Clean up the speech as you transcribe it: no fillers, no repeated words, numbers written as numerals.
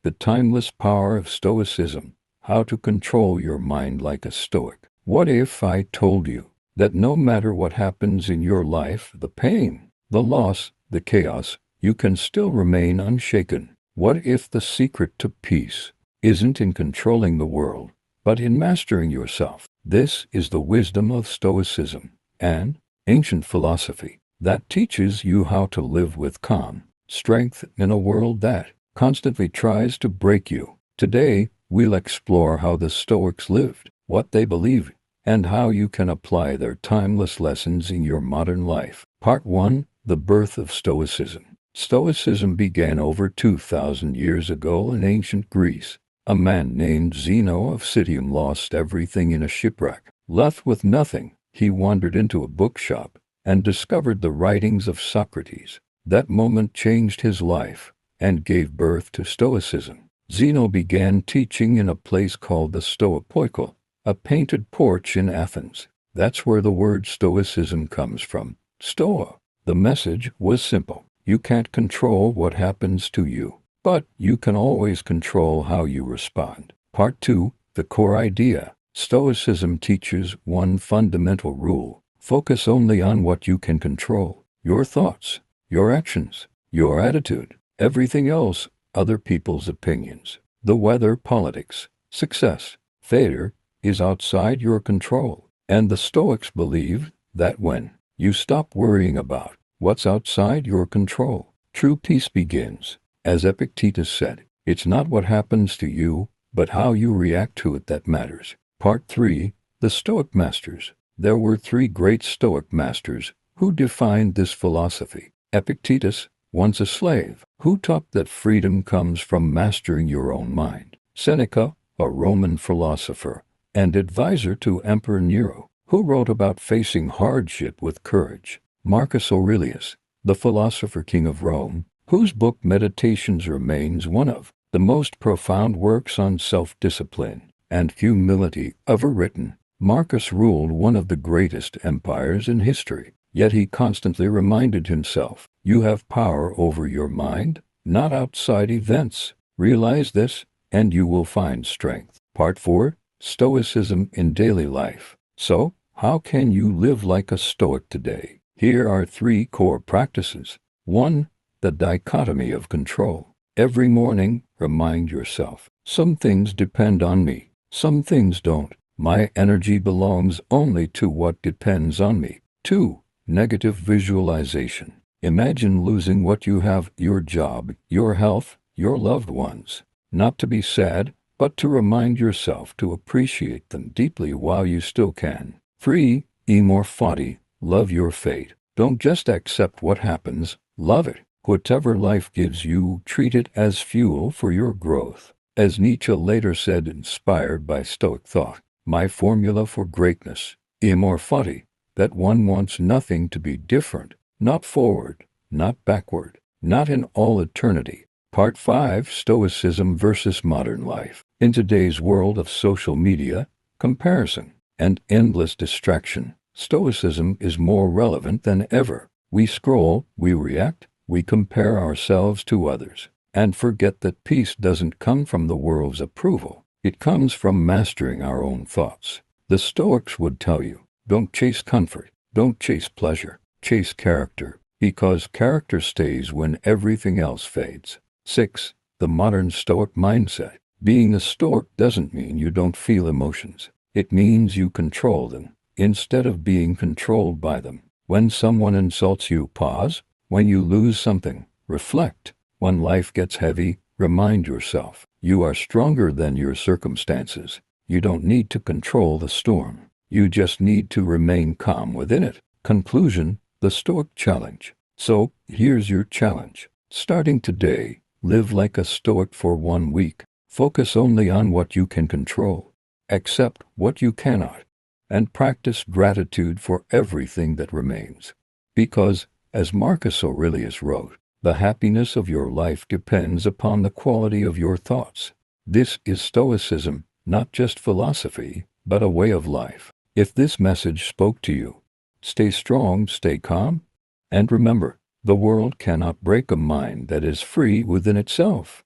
The Timeless Power of Stoicism, How to Control Your Mind Like a Stoic. What if I told you that no matter what happens in your life, the pain, the loss, the chaos, you can still remain unshaken? What if the secret to peace isn't in controlling the world, but in mastering yourself? This is the wisdom of Stoicism, an ancient philosophy that teaches you how to live with calm, strength in a world that constantly tries to break you. Today, we'll explore how the Stoics lived, what they believed, and how you can apply their timeless lessons in your modern life. Part 1. The Birth of Stoicism. Stoicism began over 2,000 years ago in ancient Greece. A man named Zeno of Citium lost everything in a shipwreck. Left with nothing, he wandered into a bookshop and discovered the writings of Socrates. That moment changed his life and gave birth to Stoicism. Zeno began teaching in a place called the Stoipoikon, a painted porch in Athens. That's where the word Stoicism comes from. Stoa. The message was simple. You can't control what happens to you, but you can always control how you respond. Part 2. The core idea. Stoicism teaches one fundamental rule. Focus only on what you can control. Your thoughts, your actions, your attitude. Everything else, other people's opinions, the weather, politics, success, failure, is outside your control. And the Stoics believe that when you stop worrying about what's outside your control, true peace begins. As Epictetus said, it's not what happens to you, but how you react to it that matters. Part 3. The Stoic Masters. There were 3 great Stoic masters who defined this philosophy. Epictetus, once a slave, who taught that freedom comes from mastering your own mind. Seneca, a Roman philosopher and advisor to Emperor Nero, who wrote about facing hardship with courage. Marcus Aurelius, the philosopher king of Rome, whose book Meditations remains one of the most profound works on self-discipline and humility ever written. Marcus ruled one of the greatest empires in history, yet he constantly reminded himself, you have power over your mind, not outside events. Realize this, and you will find strength. Part 4. Stoicism in Daily Life. So, how can you live like a Stoic today? Here are 3 core practices. 1. The dichotomy of control. Every morning, remind yourself, some things depend on me, some things don't. My energy belongs only to what depends on me. 2. Negative visualization. Imagine losing what you have, your job, your health, your loved ones. Not to be sad, but to remind yourself to appreciate them deeply while you still can. 3. Amor fati. Love your fate. Don't just accept what happens, love it. Whatever life gives you, treat it as fuel for your growth. As Nietzsche later said, inspired by Stoic thought, my formula for greatness, amor fati, that one wants nothing to be different, not forward, not backward, not in all eternity. Part 5. Stoicism versus modern life. In today's world of social media, comparison, and endless distraction, Stoicism is more relevant than ever. We scroll, we react, we compare ourselves to others, and forget that peace doesn't come from the world's approval. It comes from mastering our own thoughts. The Stoics would tell you, don't chase comfort, don't chase pleasure, chase character, because character stays when everything else fades. 6. The modern Stoic mindset. Being a Stoic doesn't mean you don't feel emotions. It means you control them, instead of being controlled by them. When someone insults you, pause. When you lose something, reflect. When life gets heavy, remind yourself, you are stronger than your circumstances. You don't need to control the storm. You just need to remain calm within it. Conclusion. The Stoic challenge. So, here's your challenge. Starting today, live like a Stoic for 1 week. Focus only on what you can control. Accept what you cannot. And practice gratitude for everything that remains. Because, as Marcus Aurelius wrote, the happiness of your life depends upon the quality of your thoughts. This is Stoicism, not just philosophy, but a way of life. If this message spoke to you, stay strong, stay calm, and remember, the world cannot break a mind that is free within itself.